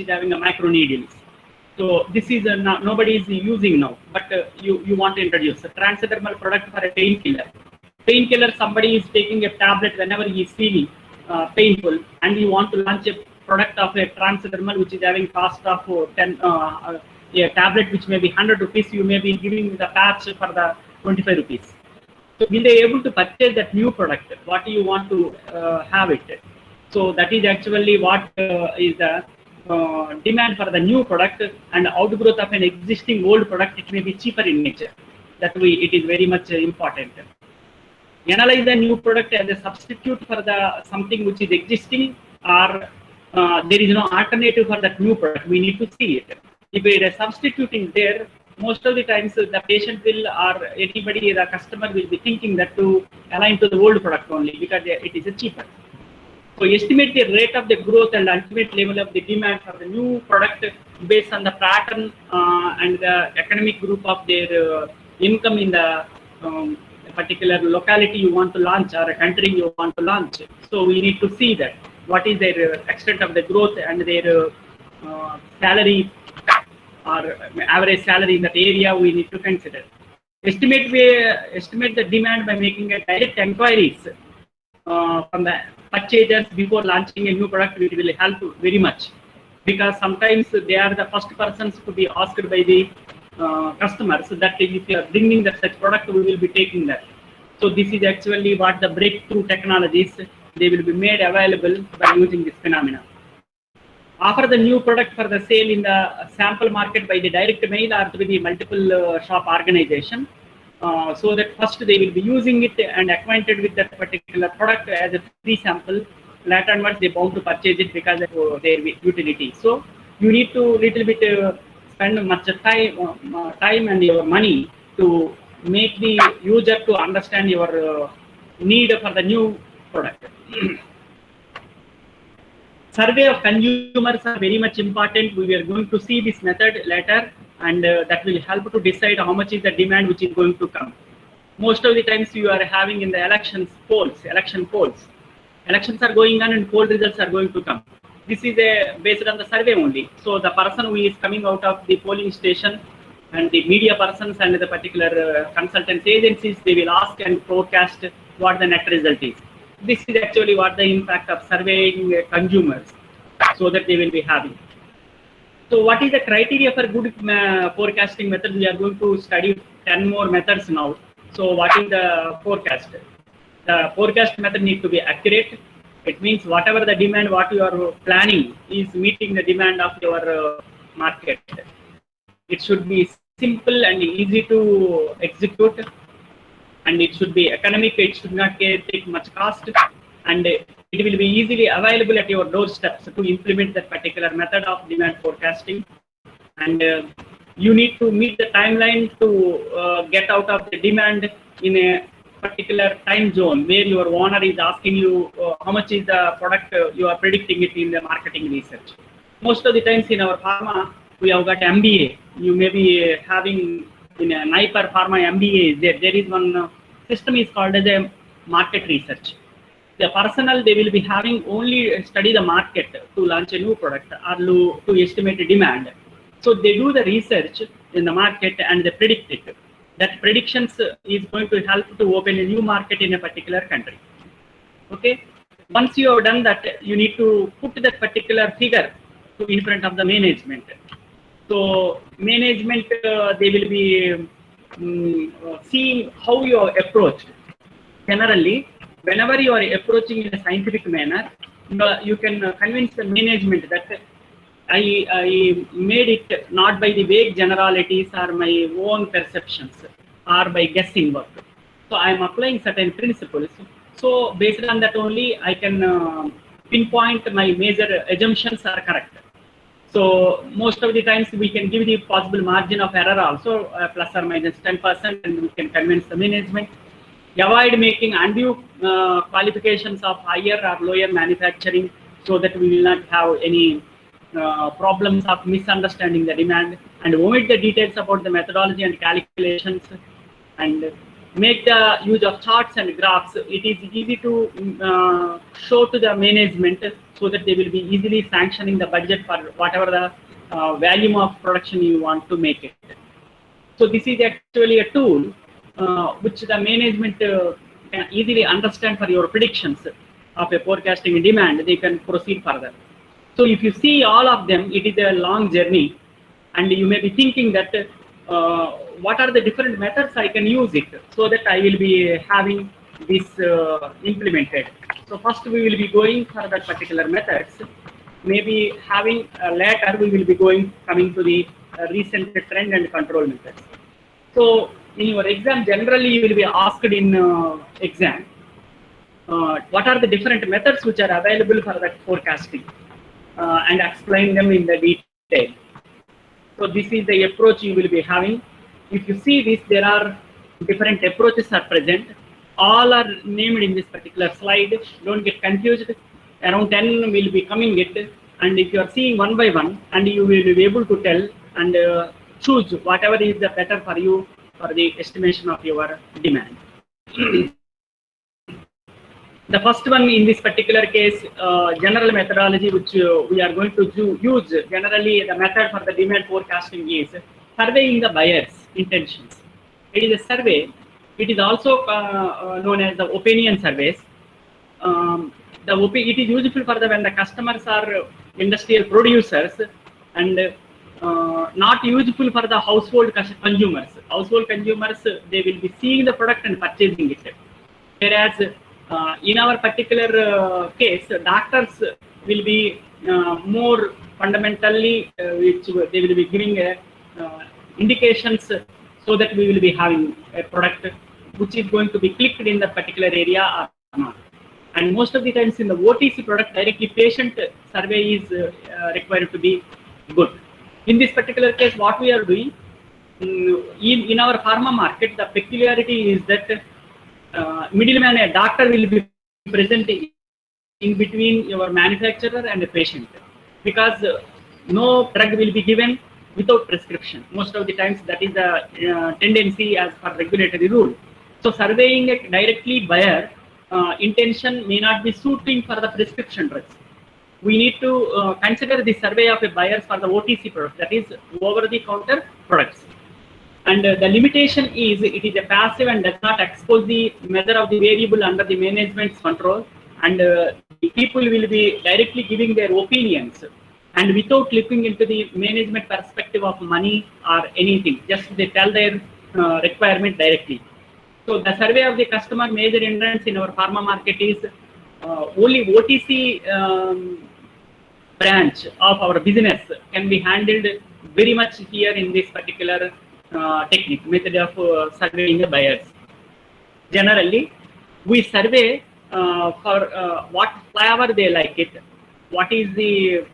is having a micro needles. So this is nobody is using now, but you want to introduce a transdermal product for a painkiller. Painkiller, somebody is taking a tablet whenever he is feeling painful, and you want to launch a product of a transdermal which is having cost of 10, a tablet which may be 100 rupees, you may be giving the patch for the 25 rupees. So will they able to purchase that new product? What do you want to have it? So that is actually what is the demand for the new product, and outgrowth of an existing old product. It may be cheaper in nature. That way, it is very much important. Analyze the new product as a substitute for the something which is existing, or there is no alternative for that new product. We need to see it. If it is substituting there, most of the times the patient will, or anybody, the customer will be thinking that to align to the old product only because it is cheaper. So estimate the rate of the growth and ultimate level of the demand for the new product based on the pattern and the economic group of their income in the particular locality you want to launch or a country you want to launch. So we need to see that what is their extent of the growth and their salary or average salary in that area. We need to consider. Estimate the demand by making a direct inquiries from the purchasers before launching a new product, which will help very much, because sometimes they are the first persons to be asked by the customers that if you are bringing that such product, we will be taking that. So this is actually what the breakthrough technologies, they will be made available by using this phenomena. Offer the new product for the sale in the sample market by the direct mail or through the multiple shop organization. So that first they will be using it and acquainted with that particular product as a free sample. Later onwards they bound to purchase it because of their utility. So you need to little bit spend much time and your money to make the user to understand your need for the new product. Survey of consumers are very much important. We are going to see this method later, and that will help to decide how much is the demand which is going to come. Most of the times you are having in the election polls. Elections are going on and poll results are going to come. This is based on the survey only. So the person who is coming out of the polling station and the media persons and the particular consultant agencies, they will ask and forecast what the net result is. This is actually what the impact of surveying consumers, so that they will be having. So what is the criteria for good forecasting method? We are going to study 10 more methods now. So what is the forecast? The forecast method needs to be accurate. It means whatever the demand, what you are planning is meeting the demand of your market. It should be simple and easy to execute, and it should be economic. It should not take much cost, and it will be easily available at your doorsteps to implement that particular method of demand forecasting. And you need to meet the timeline to get out of the demand in a particular time zone where your owner is asking you how much is the product you are predicting it in the marketing research. Most of the times in our pharma, we have got MBA. You may be having in a NIPER pharma MBA. There is one system is called as a market research. The personnel, they will be having only study the market to launch a new product or to estimate the demand. So they do the research in the market and they predict it. That predictions is going to help to open a new market in a particular country. Okay. Once you have done that, you need to put that particular figure in front of the management. So management, they will be seeing how you are approached. Generally, whenever you are approaching in a scientific manner, you can convince the management that I made it not by the vague generalities or my own perceptions or by guessing work. So I am applying certain principles. So based on that only, I can pinpoint my major assumptions are correct. So most of the times we can give the possible margin of error also, plus or minus 10%, and we can convince the management. Avoid making undue qualifications of higher or lower manufacturing, so that we will not have any problems of misunderstanding the demand, and omit the details about the methodology and calculations, and make the use of charts and graphs. It is easy to show to the management so that they will be easily sanctioning the budget for whatever the volume of production you want to make it. So this is actually a tool which the management can easily understand for your predictions of a forecasting demand. They can proceed further. So if you see all of them, it is a long journey, and you may be thinking that what are the different methods I can use it so that I will be having this implemented. So first we will be going for that particular methods. Maybe having later we will be coming to the recent trend and control methods. So in your exam, generally you will be asked in exam, what are the different methods which are available for that forecasting, and explain them in the detail. So this is the approach you will be having. If you see this, there are different approaches are present. All are named in this particular slide. Don't get confused. Around 10 will be coming it, and if you are seeing one by one, and you will be able to tell and choose whatever is the better for you for the estimation of your demand. The first one in this particular case, general methodology which we are going to use, generally the method for the demand forecasting is surveying the buyer's intentions. It is a survey. It is also known as the opinion surveys. It is useful for when the customers are industrial producers, and not useful for the household consumers. Household consumers, they will be seeing the product and purchasing it. Whereas in our particular case, doctors will be more fundamentally, which they will be giving indications so that we will be having a product which is going to be clicked in the particular area or not. And most of the times in the OTC product, directly patient survey is required to be good. In this particular case, what we are doing, in our pharma market, the peculiarity is that middleman, a doctor will be present in between your manufacturer and the patient, because no drug will be given without prescription. Most of the times that is the tendency as per regulatory rule. So surveying it directly buyer intention may not be suiting for the prescription drugs. We need to consider the survey of a buyers for the OTC product, that is over the counter products. And the limitation is it is a passive and does not expose the measure of the variable under the management's control, and the people will be directly giving their opinions and without looking into the management perspective of money or anything, just they tell their requirement directly. So the survey of the customer major hindrance in our pharma market is only OTC branch of our business can be handled very much here in this particular technique, method of surveying the buyers. Generally, we survey for what flavor they like it, what is the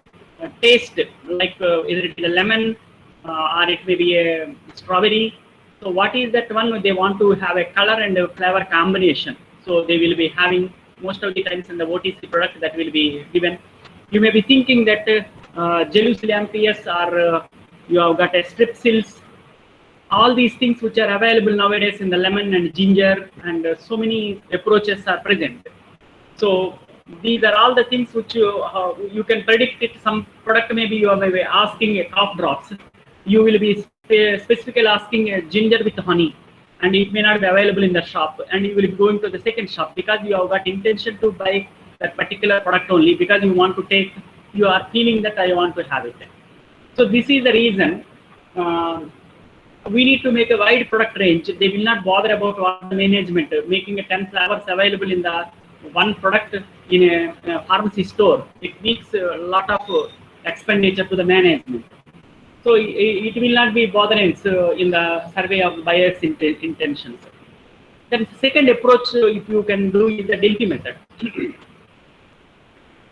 taste, like either it is a lemon or it may be a strawberry. So what is that one they want to have a color and a flavor combination. So they will be having most of the times in the OTC product that will be given. You may be thinking that Gelus lampias or you have got a strepsils. All these things which are available nowadays in the lemon and ginger, and so many approaches are present. So these are all the things which you can predict it. Some product maybe you are maybe asking a cough drops. You will be specifically asking a ginger with honey, and it may not be available in the shop, and you will be going to the second shop because you have got intention to buy that particular product only because you want to take, you are feeling that I want to have it. So this is the reason we need to make a wide product range. They will not bother about what management, making a 10 flavors available in the one product in a pharmacy store. It needs a lot of expenditure to the management. So it will not be bothering in the survey of buyers' intentions. Then second approach, if you can do, is the Delphi method.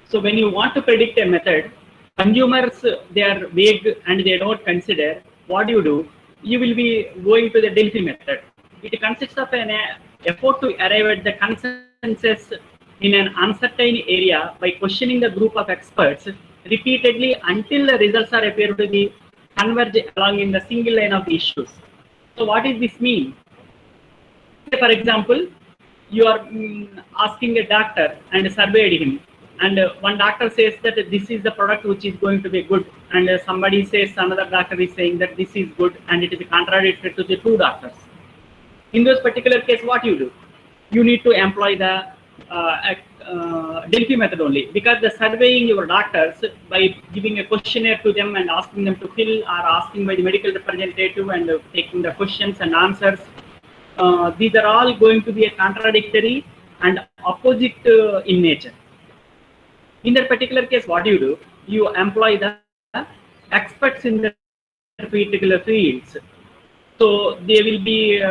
So when you want to predict a method, consumers, they are vague and they don't consider. What do? You will be going to the Delphi method. It consists of an effort to arrive at the consensus in an uncertain area by questioning the group of experts repeatedly until the results are appear to be converge along in the single line of the issues. So what does this mean? Say for example, you are asking a doctor and surveyed him, and one doctor says that this is the product which is going to be good, and somebody says, another doctor is saying that this is good, and it is contradictory to the two doctors. In those particular case, what you do? You need to employ the Delphi method only, because the surveying your doctors by giving a questionnaire to them and asking them to fill, or asking by the medical representative and taking the questions and answers, these are all going to be a contradictory and opposite in nature. In that particular case, what you do? You employ the experts in the particular fields. So they will be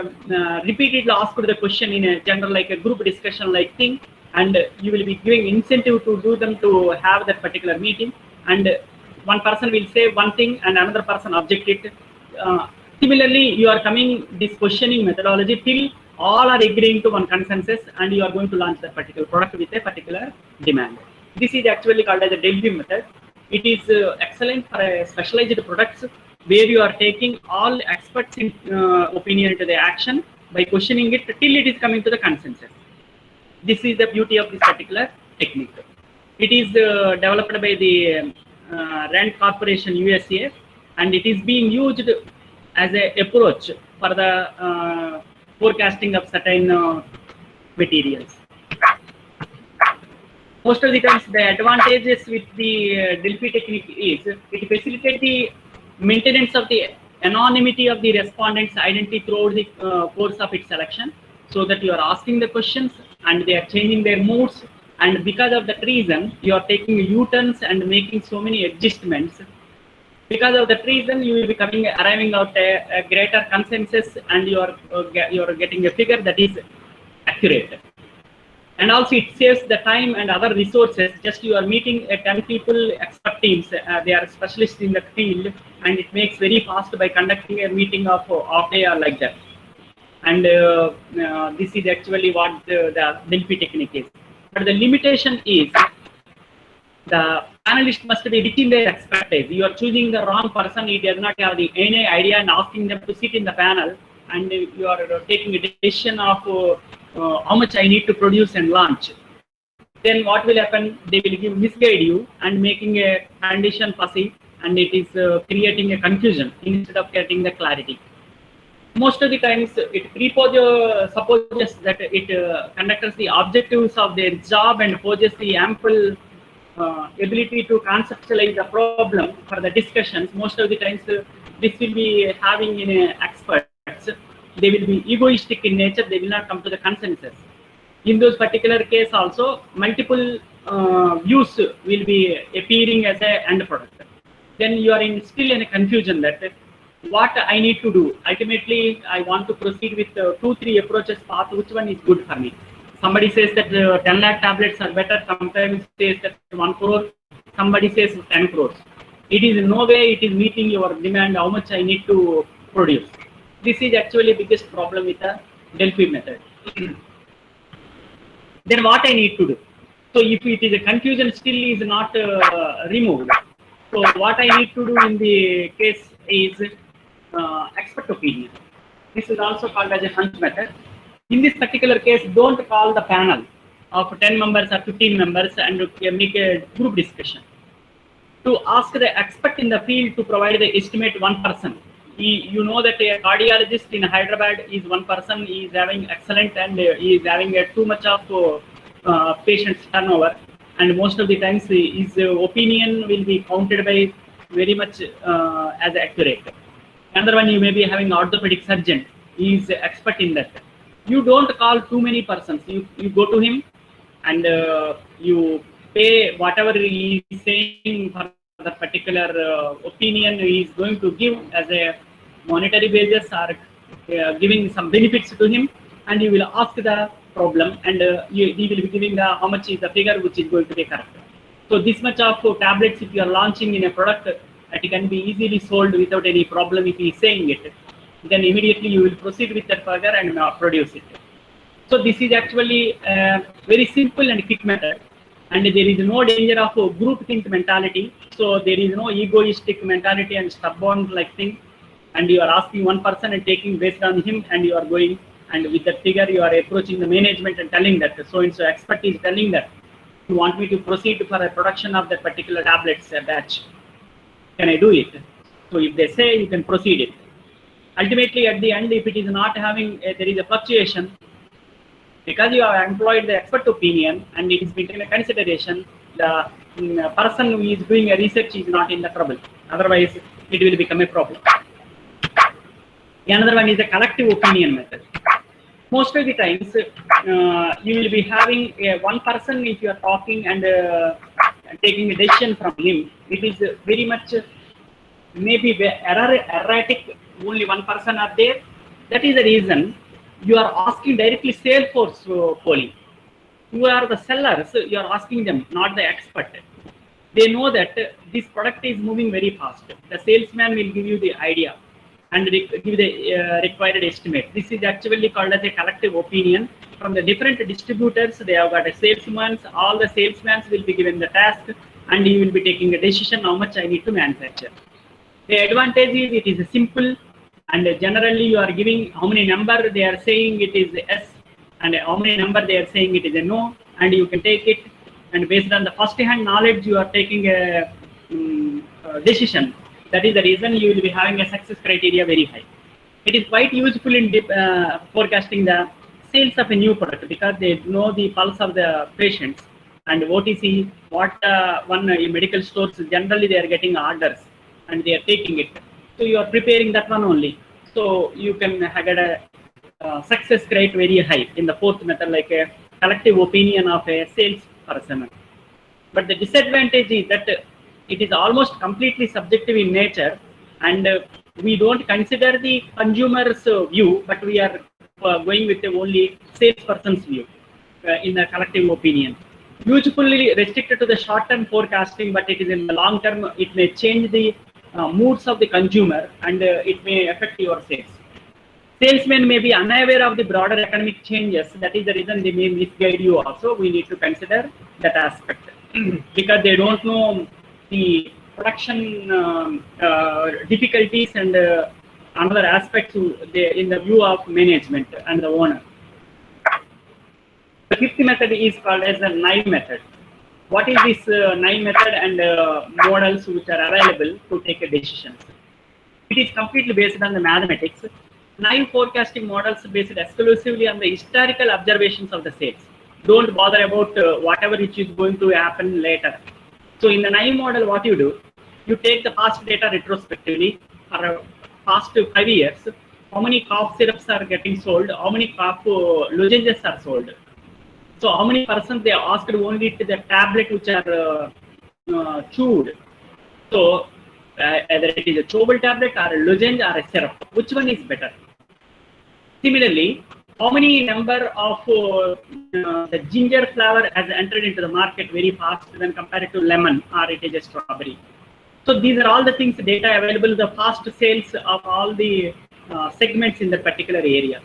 repeatedly asked the question in a general, like a group discussion like thing, and you will be giving incentive to do them to have that particular meeting. And one person will say one thing and another person object it. Similarly, you are coming this questioning methodology till all are agreeing to one consensus, and you are going to launch that particular product with a particular demand. This is actually called as a Delphi method. It is excellent for specialized products where you are taking all experts in opinion to the action by questioning it till it is coming to the consensus. This is the beauty of this particular technique. It is developed by the Rand Corporation USA, and it is being used as an approach for the forecasting of certain materials. Most of the times, the advantages with the Delphi technique is it facilitates the maintenance of the anonymity of the respondents' identity throughout the course of its selection, so that you are asking the questions and they are changing their moods, and because of that reason, you are taking U-turns and making so many adjustments. Because of that reason, you will be arriving out a greater consensus, and you are getting a figure that is accurate. And also it saves the time and other resources. Just you are meeting 10 people, expert teams, they are specialists in the field, and it makes very fast by conducting a meeting of day or like that. And this is actually what the Delphi technique is. But the limitation is the panelist must be rich in their expertise. You are choosing the wrong person. He does not have any idea, and asking them to sit in the panel, and you are taking a decision of how much I need to produce and launch. Then what will happen? They will misguide you and making a condition fuzzy, and it is creating a confusion instead of getting the clarity. Most of the times, it supposes that it conducts the objectives of their job and poses the ample ability to conceptualize the problem for the discussions. Most of the times, this will be having in experts. They will be egoistic in nature. They will not come to the consensus. In those particular case, also multiple views will be appearing as a end product. Then you are still in a confusion that what I need to do. Ultimately, I want to proceed with 2-3 approaches path. Which one is good for me? Somebody says that 10 lakh tablets are better. Sometimes says that 1 crore. Somebody says 10 crores. It is in no way it is meeting your demand. How much I need to produce. This is actually the biggest problem with the Delphi method. Then what I need to do? So if it is a confusion still is not removed, so what I need to do in the case is expert opinion. This is also called as a hunch method. In this particular case, don't call the panel of 10 members or 15 members and make a group discussion. To ask the expert in the field to provide the estimate one person. You know that a cardiologist in Hyderabad is one person. He is having excellent, and he is having too much of patients turnover, and most of the times his opinion will be counted by very much as accurate. Another one, you may be having orthopedic surgeon. He is expert in that. You don't call too many persons. You go to him and you pay whatever he is saying for the particular opinion he is going to give as a monetary basis, or giving some benefits to him, and you will ask the problem, and he will be giving the how much is the figure which is going to be correct. So this much of tablets, if you are launching in a product, it can be easily sold without any problem. If he is saying it, then immediately you will proceed with that further and produce it. So this is actually a very simple and quick method. And there is no danger of groupthink mentality. So there is no egoistic mentality and stubborn like thing. And you are asking one person and taking based on him, and you are going and with that figure you are approaching the management and telling that so and so expert is telling that you want me to proceed for a production of that particular tablets batch. Can I do it? So if they say, you can proceed it. Ultimately, at the end, if it is not having, there is a fluctuation, because you have employed the expert opinion and it is been taken into consideration, the person who is doing a research is not in the trouble. Otherwise, it will become a problem. Another one is the collective opinion method. Most of the times, you will be having one person if you are talking and taking a decision from him. It is very much maybe erratic. Only one person are there. That is the reason you are asking directly Salesforce polling. Who are the sellers? You are asking them, not the expert. They know that this product is moving very fast. The salesman will give you the idea and give the required estimate. This is actually called as a collective opinion. From the different distributors, they have got a salesman. All the salesmen will be given the task and you will be taking a decision how much I need to manufacture. The advantage is it is simple, and generally you are giving how many number they are saying it is yes and how many number they are saying it is a no, and you can take it, and based on the first hand knowledge you are taking a decision. That is the reason you will be having a success criteria very high. It is quite useful in forecasting the sales of a new product, because they know the pulse of the patients, and OTC, what one medical stores generally they are getting orders and they are taking it. So you are preparing that one only. So you can get a success rate very high in the fourth method, like a collective opinion of a sales person. But the disadvantage is that it is almost completely subjective in nature, and we don't consider the consumer's view, but we are going with the only salesperson's view in the collective opinion. Usefully restricted to the short-term forecasting, but it is in the long term, it may change the moods of the consumer and it may affect your sales. Salesmen may be unaware of the broader economic changes. That is the reason they may misguide you also. We need to consider that aspect because they don't know the production difficulties and another aspects in the view of management and the owner. The fifth method is called as the naive method. What is this naive method and models which are available to take a decision? It is completely based on the mathematics. Naive forecasting models based exclusively on the historical observations of the sales. Don't bother about whatever which is going to happen later. So in the naive model, what you do, you take the past data retrospectively for past 5 years. How many cough syrups are getting sold? How many cough lozenges are sold? So how many persons they asked only to the tablet which are chewed? So either it is a chewable tablet or a lozenge or a syrup. Which one is better? Similarly, how many number of the ginger flavor has entered into the market very fast when compared to lemon or it is a strawberry? So these are all the things data available, the fast sales of all the segments in the particular area.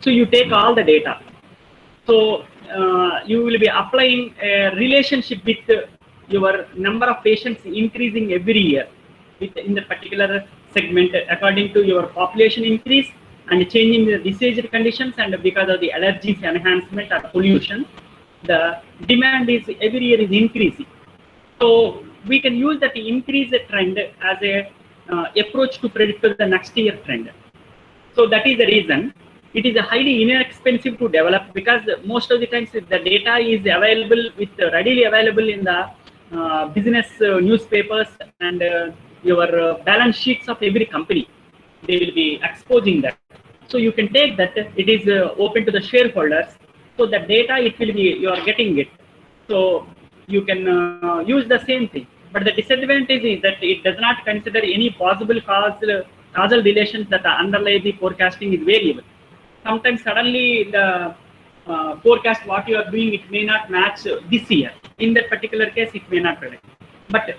So you take all the data. So you will be applying a relationship with your number of patients increasing every year in the particular segment according to your population increase and changing the disease conditions, and because of the allergies enhancement or pollution, the demand is every year is increasing. So we can use that increase trend as a approach to predict the next year trend. So that is the reason it is highly inexpensive to develop, because most of the times the data is available readily available in the business newspapers and your balance sheets of every company. They will be exposing that. So you can take that, it is open to the shareholders. So the data, it will be, you are getting it. So you can use the same thing. But the disadvantage is that it does not consider any possible causal relations that underlie the forecasting is variable. Sometimes suddenly the forecast what you are doing, it may not match this year. In that particular case, it may not predict. But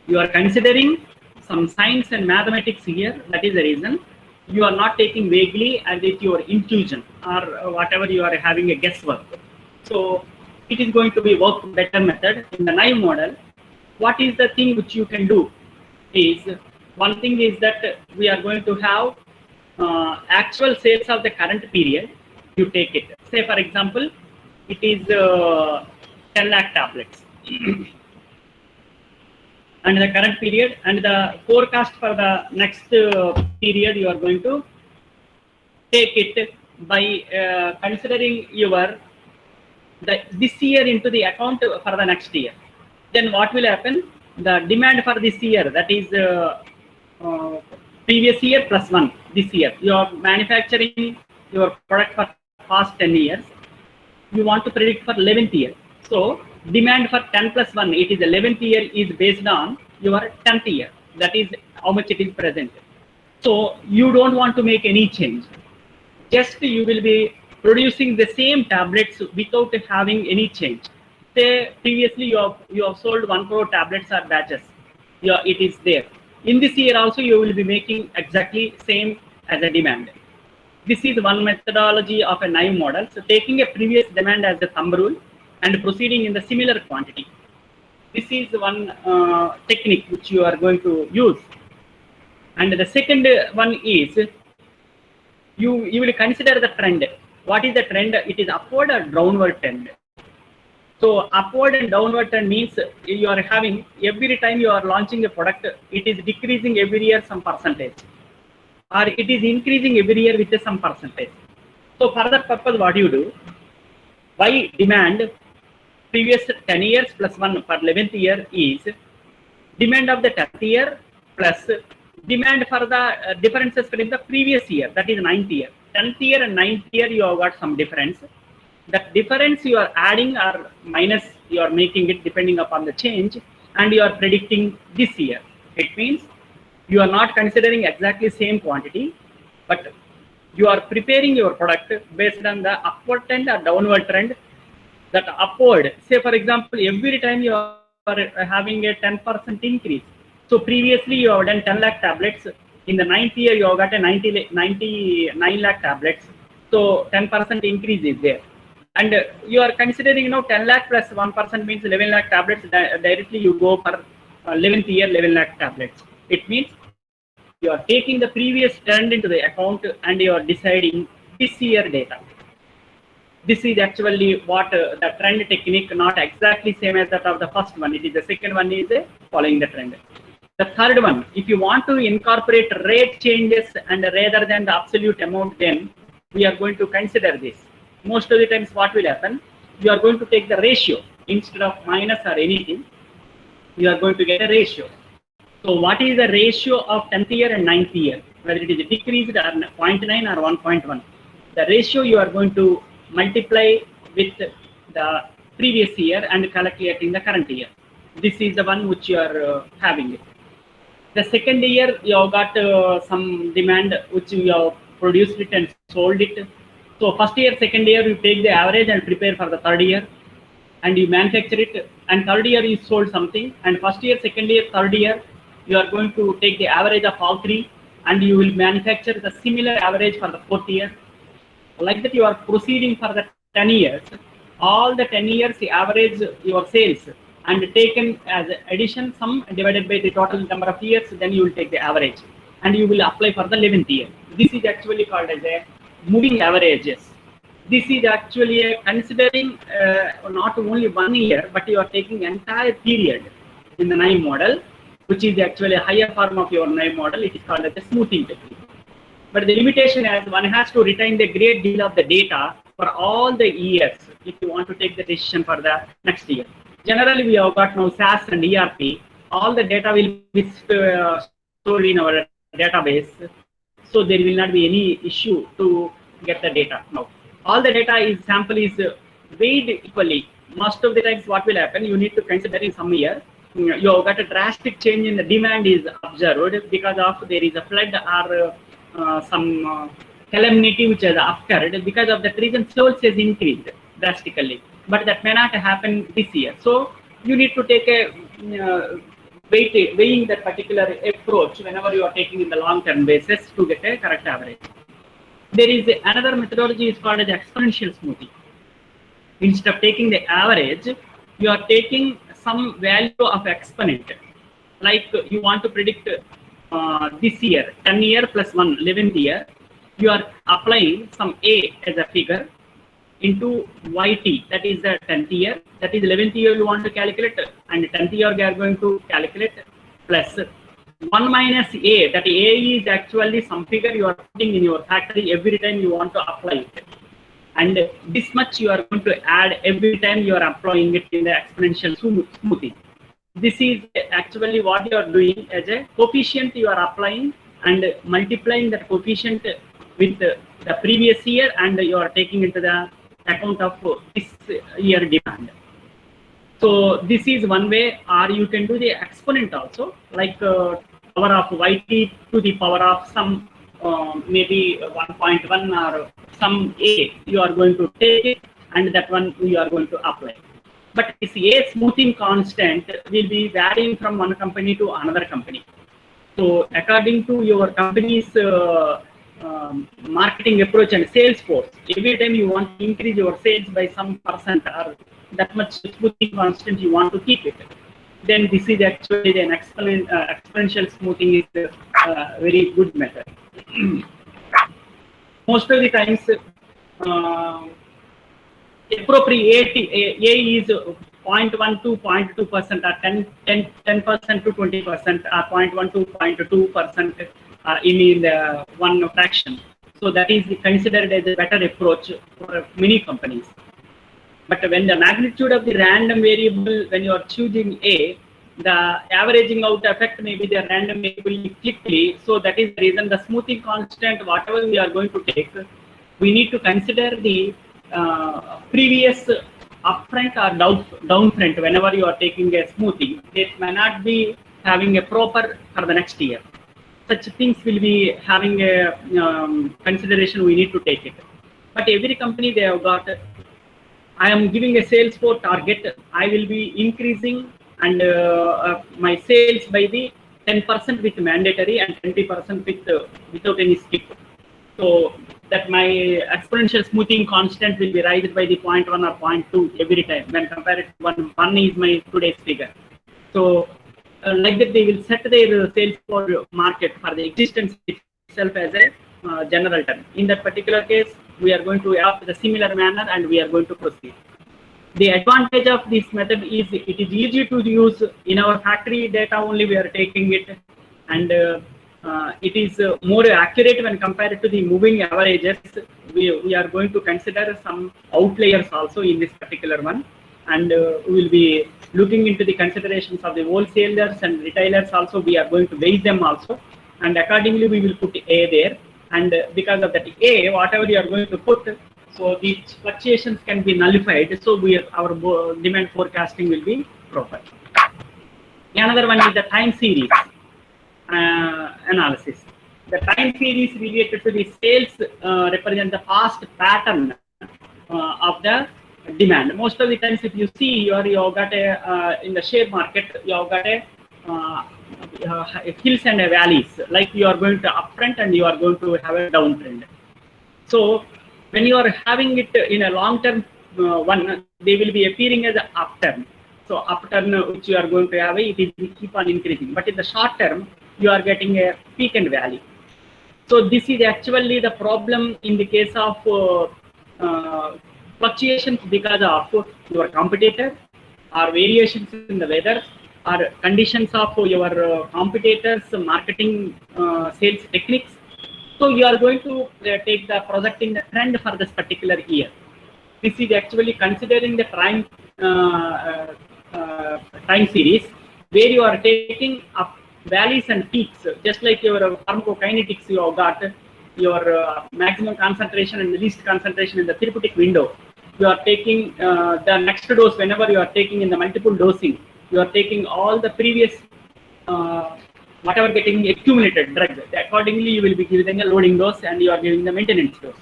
you are considering some science and mathematics here. That is the reason you are not taking vaguely and with your intuition or whatever you are having a guesswork. So it is going to be work better method in the naive model. What is the thing which you can do is, one thing is that we are going to have actual sales of the current period, you take it. Say for example, it is 10 lakh tablets. And the current period and the forecast for the next period, you are going to take it by considering this year into the account for the next year. Then what will happen? The demand for this year, that is previous year plus 1 this year. You are manufacturing your product for past 10 years. You want to predict for 11th year. So demand for 10 plus 1, it is 11th year, is based on your 10th year. That is how much it is present. So you don't want to make any change. Just you will be producing the same tablets without having any change. Say previously you have sold 1 crore tablets or batches. It is there. In this year also you will be making exactly same as a demand. This is one methodology of a naive model. So taking a previous demand as the thumb rule and proceeding in the similar quantity. This is one technique which you are going to use. And the second one is you will consider the trend. What is the trend? It is upward or downward trend. So upward and downward trend means you are having every time you are launching a product, it is decreasing every year some percentage, or it is increasing every year with some percentage. So for that purpose, what you do? By demand, previous 10 years plus 1 for 11th year is demand of the 10th year plus demand for the differences from the previous year, that is 9th year. 10th year and 9th year you have got some difference. That difference you are adding or minus, you are making it depending upon the change, and you are predicting this year. It means you are not considering exactly same quantity, but you are preparing your product based on the upward trend or downward trend. That upward, say for example, every time you are having a 10% increase. So previously you have done 10 lakh tablets. In the 9th year you have got a 99 lakh tablets. So 10% increase is there. And you are considering 10 lakh plus 1% means 11 lakh tablets. Directly you go for 11th year 11 lakh tablets. It means you are taking the previous trend into the account and you are deciding this year data. This is actually what the trend technique, not exactly same as that of the first one. It is the second one is following the trend. The third one, if you want to incorporate rate changes and rather than the absolute amount, then we are going to consider this. Most of the times what will happen, you are going to take the ratio instead of minus or anything, you are going to get a ratio. So what is the ratio of 10th year and 9th year, whether it is decreased or 0.9 or 1.1. The ratio you are going to multiply with the previous year and calculating the current year. This is the one which you are having it. The second year you have got some demand which you have produced it and sold it. So first year, second year you take the average and prepare for the third year and you manufacture it, and third year you sold something, and first year, second year, third year you are going to take the average of all three and you will manufacture the similar average for the fourth year. Like that you are proceeding for the 10 years. All the 10 years the average your sales and taken as addition sum divided by the total number of years, then you will take the average and you will apply for the 11th year. This is actually called as a moving averages. This is actually considering not only 1 year, but you are taking entire period in the naive model, which is actually a higher form of your naive model. It is called as a smoothing technique. But the limitation is one has to retain the great deal of the data for all the years if you want to take the decision for the next year. Generally, we have got now SAS and ERP. All the data will be stored in our database. So there will not be any issue to get the data now. All the data is sample is weighed equally. Most of the times what will happen, you need to consider in some year, you have got a drastic change in the demand is observed because of there is a flood or some calamity which has occurred. Because of that reason, sales has increased drastically. But that may not happen this year. So you need to take a weighing that particular approach whenever you are taking in the long-term basis to get a correct average. There is another methodology is called as exponential smoothing. Instead of taking the average, you are taking some value of exponent. Like you want to predict this year, 10 year plus 1, 11th year. you are applying some A as a figure into YT, that is the 10th year, that is 11th year you want to calculate, and 10th year you are going to calculate, plus 1 minus A, that A is actually some figure you are putting in your factory every time you want to apply it. And this much you are going to add every time you are applying it in the exponential smoothing. This is actually what you are doing as a coefficient you are applying and multiplying that coefficient with the previous year, and you are taking into the account of this year demand. So this is one way, or you can do the exponent also, like power of YT to the power of some maybe 1.1 or some A you are going to take it, and that one you are going to apply. But this A smoothing constant will be varying from one company to another company. So according to your company's marketing approach and sales force, every time you want to increase your sales by some percent or that much smoothing constant you want to keep it, then this is actually an exponential smoothing is a very good method. Most of the times appropriate A is 0.1 to 0.2% or 10% to 20% or 0.1 to 0.2% in the one fraction. So that is considered as a better approach for many companies. But when the magnitude of the random variable, when you are choosing A, the averaging out effect may be the random variable quickly. So that is the reason the smoothing constant, whatever we are going to take, we need to consider the previous upfront or downfront whenever you are taking a smoothing. It may not be having a proper for the next year. Such things will be having a consideration, we need to take it. But every company they have got, I am giving a sales for target, I will be increasing and my sales by the 10% with mandatory and 20% with without any skip. So that my exponential smoothing constant will be raised by the 0.1 or 0.2 every time when compared to one is my today's figure. So like that they will set their sales for market for the existence itself as a general term. In that particular case, we are going to adopt the similar manner and we are going to proceed. The advantage of this method is it is easy to use. In our factory data only we are taking it, and it is more accurate when compared to the moving averages. We are going to consider some outliers also in this particular one, and we will be looking into the considerations of the wholesalers and retailers also. We are going to weigh them also, and accordingly we will put A there, and because of that A, whatever you are going to put, so these fluctuations can be nullified, so our demand forecasting will be proper. Another one is the time series analysis. The time series related to the sales represent the past pattern of the demand. Most of the times, if you see, you have got a in the share market, you have got a hills and valleys. Like you are going to uptrend and you are going to have a downtrend. So when you are having it in a long term one, they will be appearing as an upturn. So upturn which you are going to have, it will keep on increasing. But in the short term, you are getting a peak and valley. So this is actually the problem in the case of fluctuations because of your competitor, or variations in the weather, or conditions of your competitors' marketing sales techniques. So you are going to take the projecting the trend for this particular year. This is actually considering the time series where you are taking up valleys and peaks, just like your pharmacokinetics. You have got your maximum concentration and least concentration in the therapeutic window. You are taking the next dose whenever you are taking in the multiple dosing. You are taking all the previous whatever getting accumulated drugs. Accordingly, you will be giving a loading dose and you are giving the maintenance dose.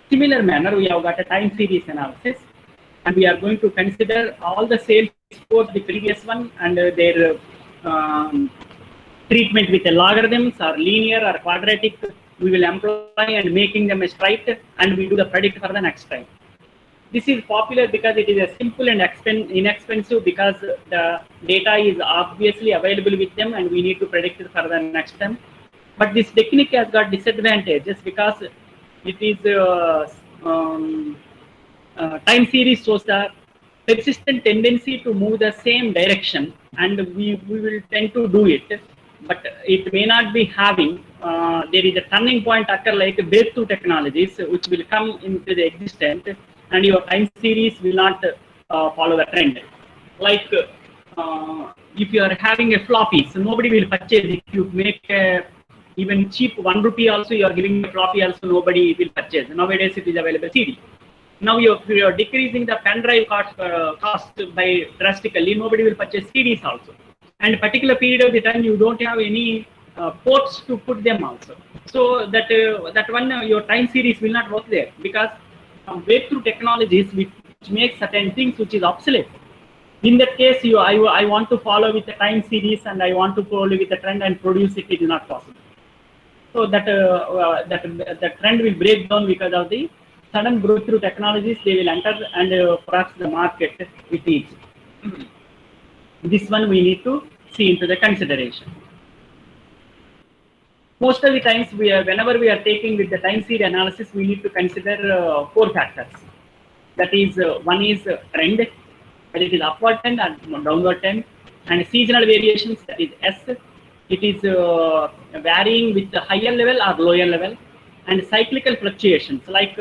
Similar manner, we have got a time series analysis, and we are going to consider all the sales for the previous one and their treatment with the logarithms or linear or quadratic. We will employ and making them a straight, and we do the predict for the next time. This is popular because it is a simple and inexpensive, because the data is obviously available with them and we need to predict it for the next time. But this technique has got disadvantages because it is time series shows the persistent tendency to move the same direction, and we will tend to do it, but it may not be having, there is a turning point occur like breakthrough technologies which will come into the existence, and your time series will not follow the trend. Like if you are having a floppy, so nobody will purchase. If you make even cheap 1 rupee also, you are giving a floppy also, nobody will purchase. Nowadays it is available CD. Now you are decreasing the pen drive cost by drastically, nobody will purchase CDs also. And particular period of the time you don't have any ports to put them also. So that one your time series will not work there, because breakthrough technologies which make certain things which is obsolete. In that case, I want to follow with the time series and I want to follow with the trend and produce it. It is not possible. So that trend will break down because of the sudden breakthrough technologies. They will enter and perhaps the market with each. This one we need to see into the consideration. Most of the times whenever we are taking with the time series analysis, we need to consider 4 factors. That is, one is trend, whether it is upward trend or downward trend, and seasonal variations, that is S. It is varying with the higher level or lower level, and cyclical fluctuations, like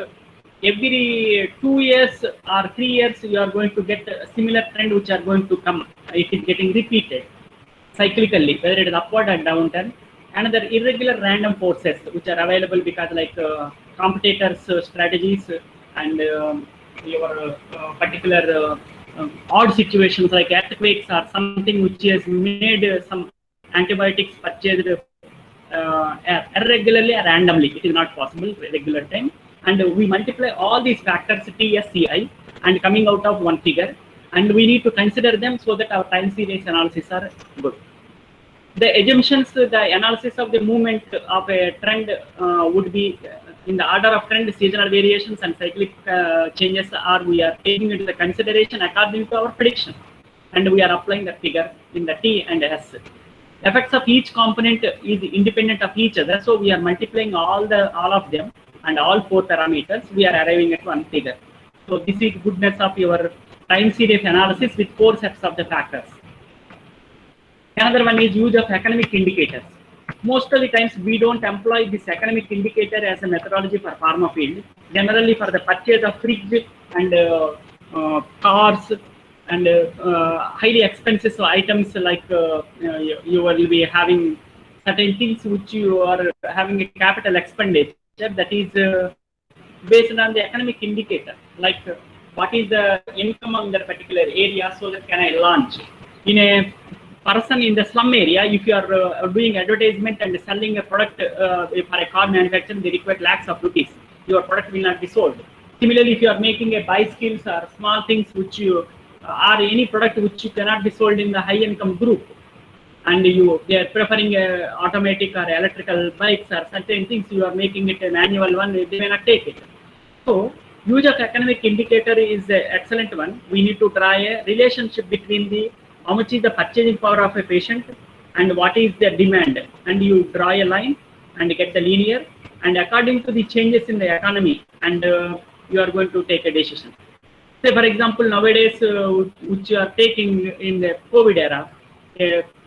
every 2 years or 3 years you are going to get a similar trend which are going to come. It is getting repeated cyclically, whether it is upward or downturn. Another irregular random forces which are available because like competitors strategies and your particular odd situations like earthquakes or something which has made some antibiotics purchased irregularly or randomly. It is not possible regular time, and we multiply all these factors TSCI and coming out of one figure, and we need to consider them so that our time series analysis are good. The assumptions, the analysis of the movement of a trend would be in the order of trend, seasonal variations and cyclic changes are we are taking into the consideration according to our prediction, and we are applying the figure in the T and S. Effects of each component is independent of each other, so we are multiplying all of them and all 4 parameters. We are arriving at one figure. So this is goodness of your time series analysis with 4 sets of the factors. Another one is use of economic indicators. Most of the times we don't employ this economic indicator as a methodology for pharma field. Generally for the purchase of fridge and cars and highly expensive items, like you will be having certain things which you are having a capital expenditure that is based on the economic indicator, like what is the income on that particular area, so that can I launch. In a person in the slum area, if you are doing advertisement and selling a product for a car manufacturer, they require lakhs of rupees. Your product will not be sold. Similarly, if you are making a bicycles or small things which you or any product which cannot be sold in the high income group, and they are preferring automatic or electrical bikes or certain things, you are making it a manual one, they may not take it. So use of economic indicator is an excellent one. We need to draw a relationship between the how much is the purchasing power of a patient and what is the demand, and you draw a line and get the linear, and according to the changes in the economy, and you are going to take a decision. Say for example, nowadays which you are taking in the COVID era,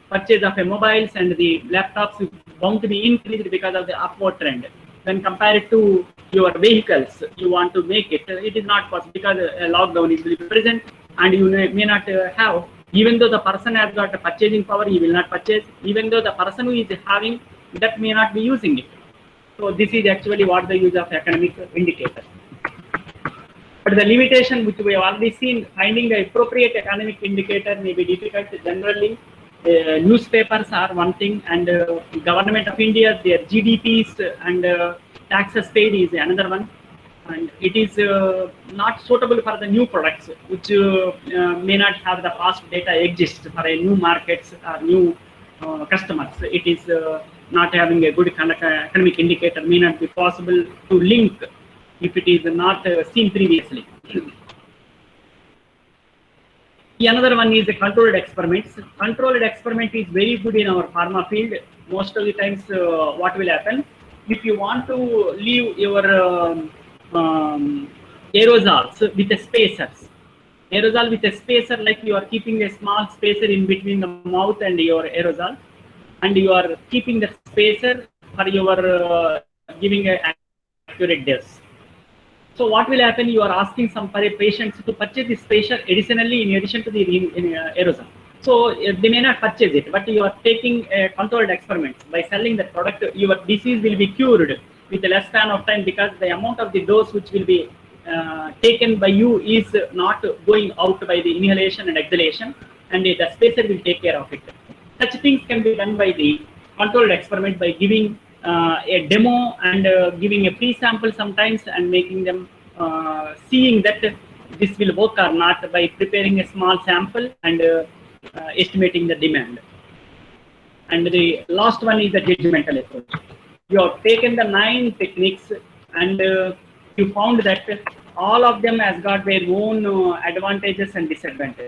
purchase of a mobiles and the laptops is bound to be increased because of the upward trend. When compared to your vehicles, you want to make it, it is not possible because a lockdown is present, and you may not have. Even though the person has got a purchasing power, he will not purchase. Even though the person who is having that may not be using it. So this is actually what the use of economic indicator. But the limitation which we have already seen, finding the appropriate economic indicator may be difficult. Generally, newspapers are one thing, and government of India, their GDPs and taxes paid is another one. And it is not suitable for the new products which may not have the past data exist for a new markets or new customers. It is not having a good economic indicator, may not be possible to link if it is not seen previously. Another one is the controlled experiments. Controlled experiment is very good in our pharma field. Most of the times what will happen, if you want to leave your aerosols with a spacers, aerosol with a spacer, like you are keeping a small spacer in between the mouth and your aerosol, and you are keeping the spacer for your giving a accurate dose. So what will happen? You are asking some patients to purchase this spacer additionally in addition to the aerosol. So they may not purchase it, but you are taking a controlled experiments by selling the product. Your disease will be cured with a less span of time, because the amount of the dose which will be taken by you is not going out by the inhalation and exhalation, and the spacer will take care of it. Such things can be done by the controlled experiment by giving a demo and giving a pre-sample sometimes, and making them seeing that this will work or not by preparing a small sample and estimating the demand. And the last one is the judgmental approach. You have taken the 9 techniques, and you found that all of them has got their own advantages and disadvantages.